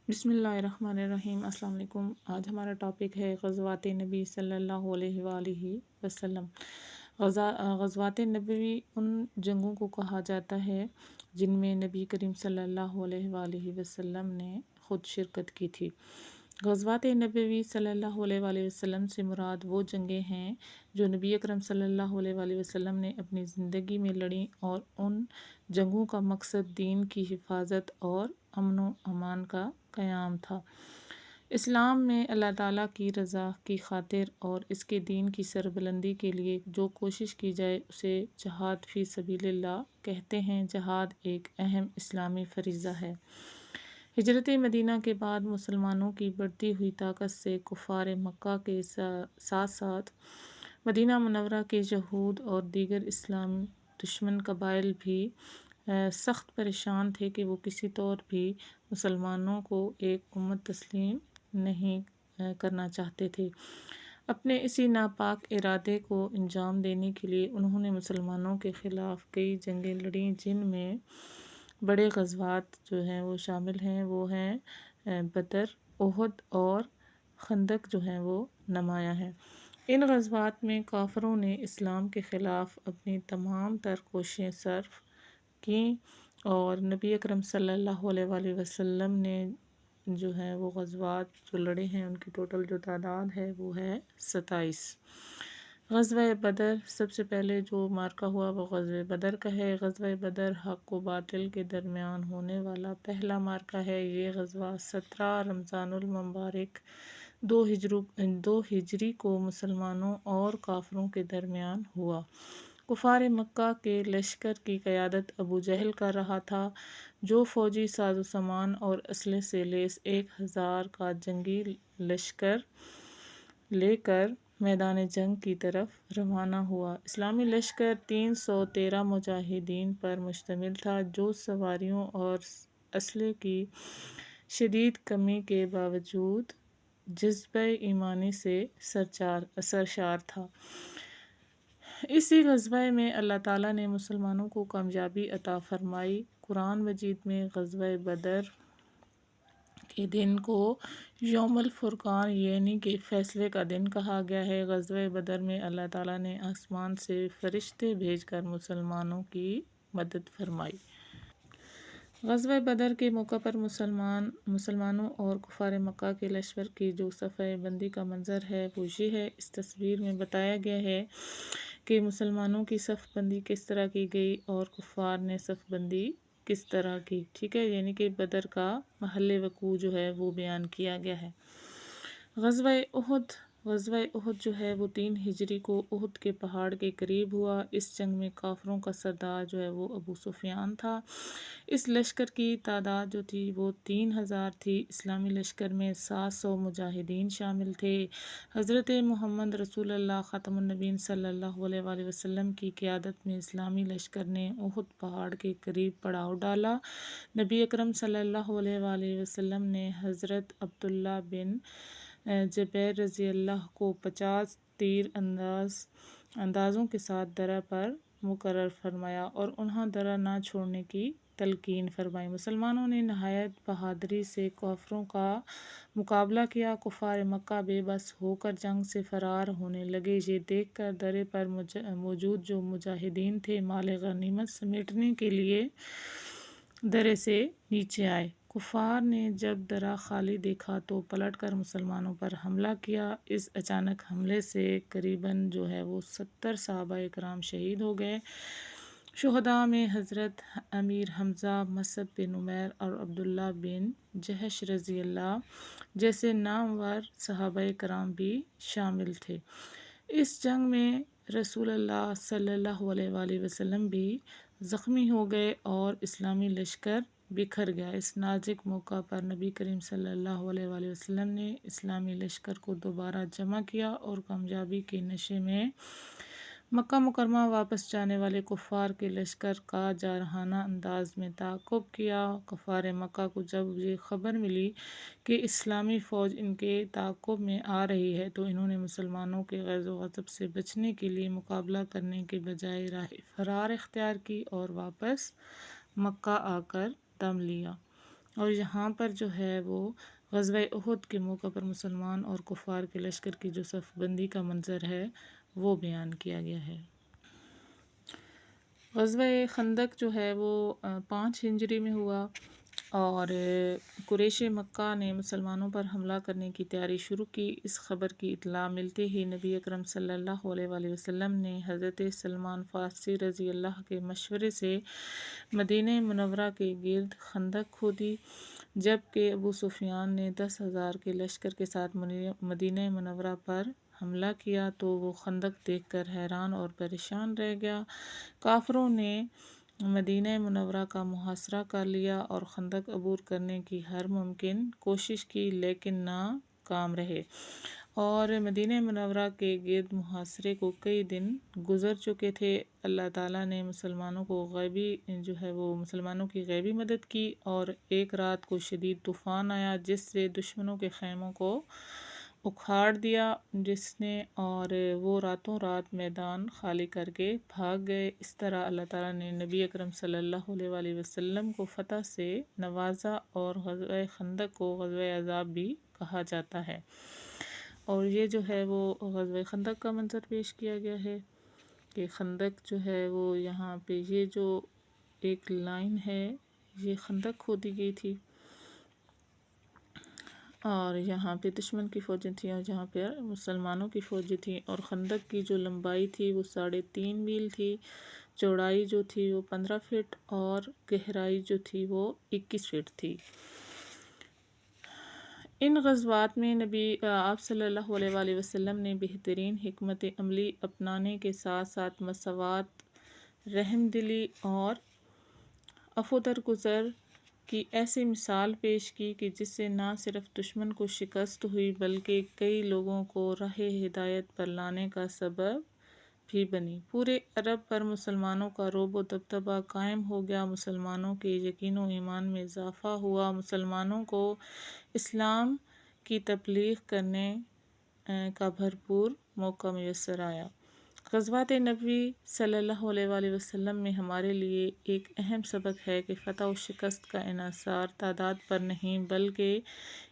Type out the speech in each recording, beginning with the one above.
بسم اللہ الرحمن الرحیم۔ السلام علیکم۔ آج ہمارا ٹاپک ہے غزوات نبی صلی اللہ علیہ وآلہ وسلم۔ غزوات نبوی ان جنگوں کو کہا جاتا ہے جن میں نبی کریم صلی اللہ علیہ وآلہ وسلم نے خود شرکت کی تھی۔ غزوات نبوی صلی اللہ علیہ وآلہ وسلم سے مراد وہ جنگیں ہیں جو نبی اکرم صلی اللہ علیہ وآلہ وسلم نے اپنی زندگی میں لڑیں، اور ان جنگوں کا مقصد دین کی حفاظت اور امن و امان کا قیام تھا۔ اسلام میں اللہ تعالیٰ کی رضا کی خاطر اور اس کے دین کی سربلندی کے لیے جو کوشش کی جائے اسے جہاد فی سبیل اللہ کہتے ہیں۔ جہاد ایک اہم اسلامی فریضہ ہے۔ ہجرت مدینہ کے بعد مسلمانوں کی بڑھتی ہوئی طاقت سے کفار مکہ کے ساتھ ساتھ مدینہ منورہ کے یہود اور دیگر اسلام دشمن قبائل بھی سخت پریشان تھے کہ وہ کسی طور بھی مسلمانوں کو ایک امت تسلیم نہیں کرنا چاہتے تھے۔ اپنے اسی ناپاک ارادے کو انجام دینے کے لیے انہوں نے مسلمانوں کے خلاف کئی جنگیں لڑیں، جن میں بڑے غزوات جو ہیں وہ شامل ہیں۔ وہ ہیں بدر، احد اور خندق جو ہیں وہ نمایاں ہیں۔ ان غزوات میں کافروں نے اسلام کے خلاف اپنی تمام تر کوششیں صرف کیں، اور نبی اکرم صلی اللہ علیہ وآلہ وسلم نے جو ہے وہ غزوات جو لڑے ہیں ان کی ٹوٹل جو تعداد ہے وہ ہے 27۔ غزوہ بدر، سب سے پہلے جو مارکہ ہوا وہ غزوہ بدر کا ہے۔ غزوہ بدر حق و باطل کے درمیان ہونے والا پہلا مارکہ ہے۔ یہ غزوہ 17 رمضان المبارک 2 ہجری کو مسلمانوں اور کافروں کے درمیان ہوا۔ کفار مکہ کے لشکر کی قیادت ابو جہل کر رہا تھا، جو فوجی ساز و سامان اور اسلحے سے لیس 1000 کا جنگی لشکر لے کر میدان جنگ کی طرف روانہ ہوا۔ اسلامی لشکر 313 مجاہدین پر مشتمل تھا، جو سواریوں اور اسلحے کی شدید کمی کے باوجود جذبہ ایمانی سے سرشار تھا۔ اسی غزوہ میں اللہ تعالیٰ نے مسلمانوں کو کامیابی عطا فرمائی۔ قرآن مجید میں غزوہ بدر کے دن کو یوم الفرقان یعنی کہ فیصلے کا دن کہا گیا ہے۔ غزوہ بدر میں اللہ تعالیٰ نے آسمان سے فرشتے بھیج کر مسلمانوں کی مدد فرمائی۔ غزوہ بدر کے موقع پر مسلمانوں اور کفار مکہ کے لشکر کی جو صفحہ بندی کا منظر ہے وہ یہ ہے۔ اس تصویر میں بتایا گیا ہے کہ مسلمانوں کی صف بندی کس طرح کی گئی اور کفار نے صف بندی کس طرح کی، ٹھیک ہے، یعنی کہ بدر کا محل وقوع جو ہے وہ بیان کیا گیا ہے۔ غزوہ احد جو ہے وہ 3 ہجری کو احد کے پہاڑ کے قریب ہوا۔ اس جنگ میں کافروں کا سردار جو ہے وہ ابو سفیان تھا۔ اس لشکر کی تعداد جو تھی وہ 3000 تھی۔ اسلامی لشکر میں 700 مجاہدین شامل تھے۔ حضرت محمد رسول اللہ خاتم النبیین صلی اللہ علیہ وآلہ وسلم کی قیادت میں اسلامی لشکر نے احد پہاڑ کے قریب پڑاؤ ڈالا۔ نبی اکرم صلی اللہ علیہ وآلہ وسلم نے حضرت عبداللہ بن جبیر رضی اللہ کو 50 تیر اندازوں کے ساتھ درہ پر مقرر فرمایا اور انہیں درہ نہ چھوڑنے کی تلقین فرمائی۔ مسلمانوں نے نہایت بہادری سے کافروں کا مقابلہ کیا۔ کفار مکہ بے بس ہو کر جنگ سے فرار ہونے لگے۔ یہ دیکھ کر درے پر موجود جو مجاہدین تھے مال غنیمت سمیٹنے کے لیے درے سے نیچے آئے۔ کفار نے جب درہ خالی دیکھا تو پلٹ کر مسلمانوں پر حملہ کیا۔ اس اچانک حملے سے قریباً جو ہے وہ 70 صحابہ کرام شہید ہو گئے۔ شہداء میں حضرت امیر حمزہ، مصعب بن عمیر اور عبداللہ بن جحش رضی اللہ جیسے نامور صحابہ کرام بھی شامل تھے۔ اس جنگ میں رسول اللہ صلی اللہ علیہ وآلہ وسلم بھی زخمی ہو گئے اور اسلامی لشکر بکھر گیا۔ اس نازک موقع پر نبی کریم صلی اللہ علیہ وآلہ وسلم نے اسلامی لشکر کو دوبارہ جمع کیا اور کامیابی کے نشے میں مکہ مکرمہ واپس جانے والے کفار کے لشکر کا جارحانہ انداز میں تعاقب کیا۔ کفار مکہ کو جب یہ خبر ملی کہ اسلامی فوج ان کے تعاقب میں آ رہی ہے تو انہوں نے مسلمانوں کے غیظ و غضب سے بچنے کے لیے مقابلہ کرنے کے بجائے راہ فرار اختیار کی اور واپس مکہ آ کر دم لیا۔ اور یہاں پر جو ہے وہ غزوہ احد کے موقع پر مسلمان اور کفار کے لشکر کی جو صف بندی کا منظر ہے وہ بیان کیا گیا ہے۔ غزوہ خندق جو ہے وہ 5 ہجری میں ہوا، اور قریش مکہ نے مسلمانوں پر حملہ کرنے کی تیاری شروع کی۔ اس خبر کی اطلاع ملتے ہی نبی اکرم صلی اللہ علیہ وآلہ وسلم نے حضرت سلمان فارسی رضی اللہ کے مشورے سے مدینہ منورہ کے گرد خندق کھودی، جبکہ ابو سفیان نے 10,000 کے لشکر کے ساتھ مدینہ منورہ پر حملہ کیا تو وہ خندق دیکھ کر حیران اور پریشان رہ گیا۔ کافروں نے مدینہ منورہ کا محاصرہ کر لیا اور خندق عبور کرنے کی ہر ممکن کوشش کی، لیکن ناکام رہے، اور مدینہ منورہ کے گرد محاصرے کو کئی دن گزر چکے تھے۔ اللہ تعالیٰ نے مسلمانوں کی غیبی مدد کی، اور ایک رات کو شدید طوفان آیا جس سے دشمنوں کے خیموں کو اکھاڑ دیا، اور وہ راتوں رات میدان خالی کر کے بھاگ گئے۔ اس طرح اللہ تعالیٰ نے نبی اکرم صلی اللہ علیہ وآلہ وسلم کو فتح سے نوازا، اور غزوہ خندق کو غزوہ احزاب بھی کہا جاتا ہے۔ اور یہ جو ہے وہ غزوہ خندق کا منظر پیش کیا گیا ہے کہ خندق جو ہے وہ یہاں پہ یہ جو ایک لائن ہے یہ خندق کھودی گئی تھی، اور یہاں پہ دشمن کی فوجیں تھیں اور جہاں پہ مسلمانوں کی فوجیں تھیں، اور خندق کی جو لمبائی تھی وہ 3.5 میل تھی، چوڑائی جو تھی وہ 15 فٹ اور گہرائی جو تھی وہ 21 فٹ تھی۔ ان غزوات میں آپ صلی اللہ علیہ وآلہ وسلم نے بہترین حکمت عملی اپنانے کے ساتھ ساتھ مساوات، رحم دلی اور عفو درگزر کی ایسی مثال پیش کی کہ جس سے نہ صرف دشمن کو شکست ہوئی بلکہ کئی لوگوں کو راہ ہدایت پر لانے کا سبب بھی بنی۔ پورے عرب پر مسلمانوں کا رعب و دبدبہ قائم ہو گیا، مسلمانوں کے یقین و ایمان میں اضافہ ہوا، مسلمانوں کو اسلام کی تبلیغ کرنے کا بھرپور موقع میسر آیا۔ غزوات نبوی صلی اللہ علیہ وآلہ وسلم میں ہمارے لیے ایک اہم سبق ہے کہ فتح و شکست کا انحصار تعداد پر نہیں بلکہ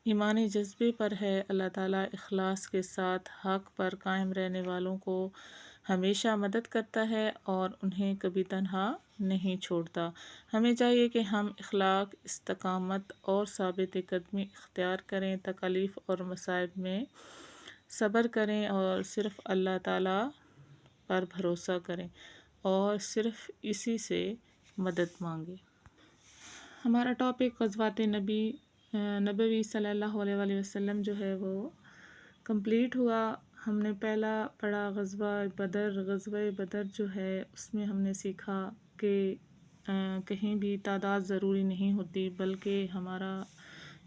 ایمانی جذبے پر ہے۔ اللہ تعالیٰ اخلاص کے ساتھ حق پر قائم رہنے والوں کو ہمیشہ مدد کرتا ہے اور انہیں کبھی تنہا نہیں چھوڑتا۔ ہمیں چاہیے کہ ہم اخلاق، استقامت اور ثابت قدمی اختیار کریں، تکالیف اور مصائب میں صبر کریں، اور صرف اللہ تعالیٰ پر بھروسہ کریں اور صرف اسی سے مدد مانگیں۔ ہمارا ٹاپک غزوات نبوی صلی اللہ علیہ وآلہ وسلم جو ہے وہ کمپلیٹ ہوا۔ ہم نے پہلا پڑھا غزوہ بدر۔ غزوہ بدر جو ہے اس میں ہم نے سیکھا کہ کہیں بھی تعداد ضروری نہیں ہوتی بلکہ ہمارا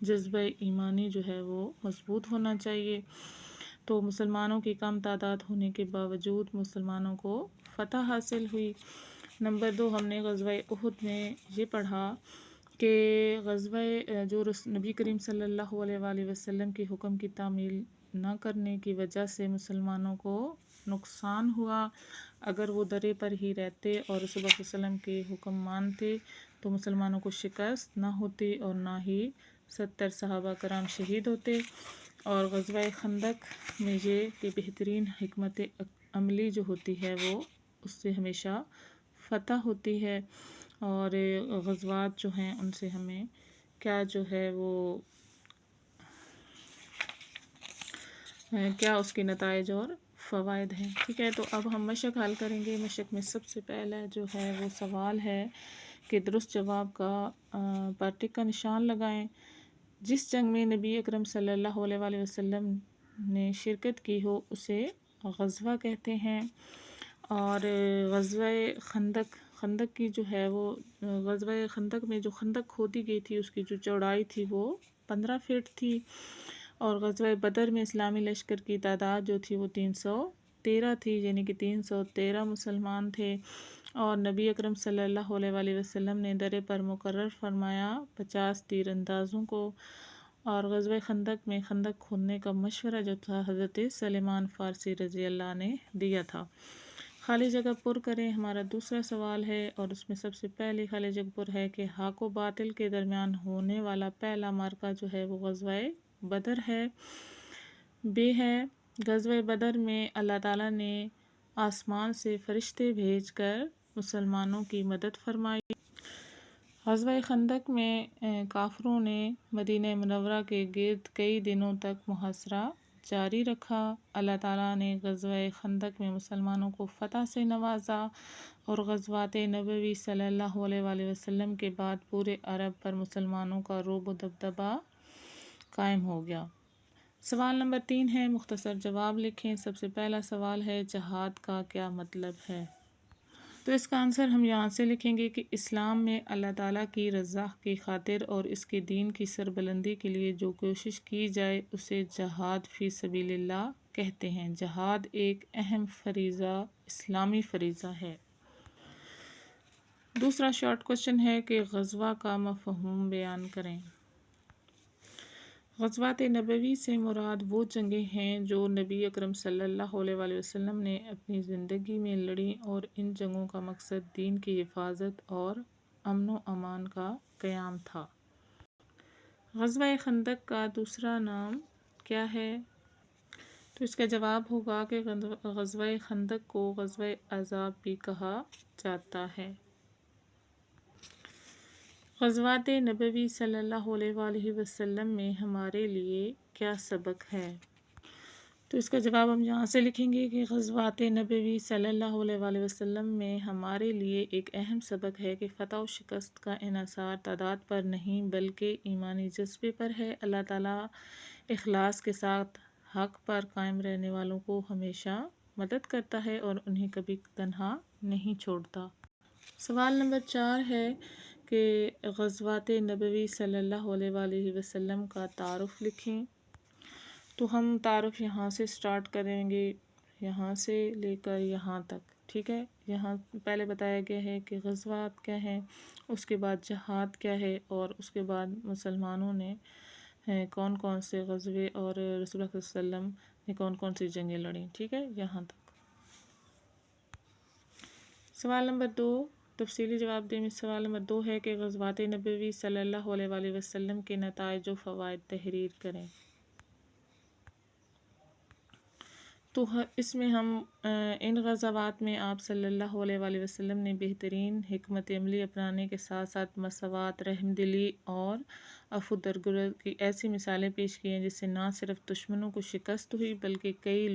جذبہ ایمانی جو ہے وہ مضبوط ہونا چاہیے۔ تو مسلمانوں کی کم تعداد ہونے کے باوجود مسلمانوں کو فتح حاصل ہوئی۔ نمبر 2، ہم نے غزوہ احد میں یہ پڑھا کہ نبی کریم صلی اللہ علیہ وآلہ وسلم کے حکم کی تعمیل نہ کرنے کی وجہ سے مسلمانوں کو نقصان ہوا۔ اگر وہ درے پر ہی رہتے اور رسول اللہ صلی اللہ علیہ وسلم کے حکم مانتے تو مسلمانوں کو شکست نہ ہوتی اور نہ ہی 70 صحابہ کرام شہید ہوتے۔ اور غزوہ خندق میں یہ کہ بہترین حکمت عملی جو ہوتی ہے وہ اس سے ہمیشہ فتح ہوتی ہے، اور غزوات جو ہیں ان سے ہمیں کیا جو ہے وہ کیا اس کے نتائج اور فوائد ہیں۔ ٹھیک ہے، تو اب ہم مشق حل کریں گے۔ مشق میں سب سے پہلا جو ہے وہ سوال ہے کہ درست جواب پر ٹک کا نشان لگائیں۔ جس جنگ میں نبی اکرم صلی اللہ علیہ وآلہ وسلم نے شرکت کی ہو اسے غزوہ کہتے ہیں۔ اور غزوہ خندق کی جو ہے وہ غزوہ خندق میں جو خندق کھودی گئی تھی اس کی جو چوڑائی تھی وہ 15 فٹ تھی، اور غزوہ بدر میں اسلامی لشکر کی تعداد جو تھی وہ 313 تھی، یعنی کہ 313 مسلمان تھے، اور نبی اکرم صلی اللہ علیہ وآلہ وسلم نے درے پر مقرر فرمایا 50 تیر اندازوں کو۔ اور غزوہ خندق میں خندق کھودنے کا مشورہ جو تھا حضرت سلمان فارسی رضی اللہ نے دیا تھا۔ خالی جگہ پر کریں ہمارا دوسرا سوال ہے، اور اس میں سب سے پہلی خالی جگہ پر ہے کہ حق و باطل کے درمیان ہونے والا پہلا معرکہ جو ہے وہ غزوہ بدر ہے۔ بے ہے، غزوہ بدر میں اللہ تعالیٰ نے آسمان سے فرشتے بھیج کر مسلمانوں کی مدد فرمائی۔ غزوہ خندق میں کافروں نے مدینہ منورہ کے گرد کئی دنوں تک محاصرہ جاری رکھا۔ اللہ تعالیٰ نے غزوہ خندق میں مسلمانوں کو فتح سے نوازا، اور غزوات نبوی صلی اللہ علیہ وآلہ وسلم کے بعد پورے عرب پر مسلمانوں کا رعب و دبدبہ قائم ہو گیا۔ سوال نمبر 3 ہے، مختصر جواب لکھیں۔ سب سے پہلا سوال ہے، جہاد کا کیا مطلب ہے؟ تو اس کا آنسر ہم یہاں سے لکھیں گے کہ اسلام میں اللہ تعالیٰ کی رضا کی خاطر اور اس کے دین کی سربلندی کے لیے جو کوشش کی جائے اسے جہاد فی سبیل اللہ کہتے ہیں۔ جہاد ایک اہم فریضہ، اسلامی فریضہ ہے۔ دوسرا شارٹ کوشچن ہے کہ غزوہ کا مفہوم بیان کریں۔ غزوات نبوی سے مراد وہ جنگیں ہیں جو نبی اکرم صلی اللہ علیہ وآلہ وسلم نے اپنی زندگی میں لڑیں، اور ان جنگوں کا مقصد دین کی حفاظت اور امن و امان کا قیام تھا۔ غزوہ خندق کا دوسرا نام کیا ہے؟ تو اس کا جواب ہوگا کہ غزوہ خندق کو غزوہ احزاب بھی کہا جاتا ہے۔ غزوات نبوی صلی اللہ علیہ وآلہ وسلم میں ہمارے لیے کیا سبق ہے؟ تو اس کا جواب ہم یہاں سے لکھیں گے کہ غزوات نبوی صلی اللہ علیہ وآلہ وسلم میں ہمارے لیے ایک اہم سبق ہے کہ فتح و شکست کا انحصار تعداد پر نہیں بلکہ ایمانی جذبے پر ہے۔ اللہ تعالیٰ اخلاص کے ساتھ حق پر قائم رہنے والوں کو ہمیشہ مدد کرتا ہے اور انہیں کبھی تنہا نہیں چھوڑتا۔ سوال نمبر 4 ہے کہ غزوات نبوی صلی اللہ علیہ وآلہ وسلم کا تعارف لکھیں۔ تو ہم تعارف یہاں سے سٹارٹ کریں گے، یہاں سے لے کر یہاں تک، ٹھیک ہے۔ یہاں پہلے بتایا گیا ہے کہ غزوات کیا ہیں، اس کے بعد جہاد کیا ہے، اور اس کے بعد مسلمانوں نے کون کون سے غزوے اور رسول اللہ صلی اللہ علیہ وسلم نے کون کون سی جنگیں لڑیں، ٹھیک ہے، یہاں تک۔ سوال نمبر 2 تفصیلی جواب دیں۔ سوال نمبر 2 ہے کہ غزوات نبوی صلی اللہ علیہ وآلہ وسلم کے نتائج و فوائد تحریر کریں۔ تو اس میں ہم ان غزوات میں آپ صلی اللہ علیہ وآلہ وسلم نے بہترین حکمت عملی اپنانے کے ساتھ ساتھ مساوات، رحم دلی اور عفو درگزر کی ایسی مثالیں پیش کی ہیں جس سے نہ صرف دشمنوں کو شکست ہوئی بلکہ کئی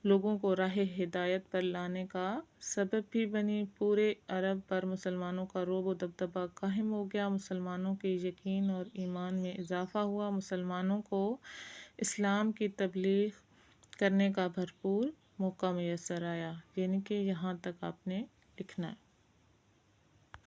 لوگوں کو راہ ہدایت پر لانے کا سبب بھی بنی۔ پورے عرب پر مسلمانوں کا رعب و دبدبہ قائم ہو گیا، مسلمانوں کے یقین اور ایمان میں اضافہ ہوا، مسلمانوں کو اسلام کی تبلیغ کرنے کا بھرپور موقع میسر آیا۔ یعنی کہ یہاں تک آپ نے لکھنا ہے۔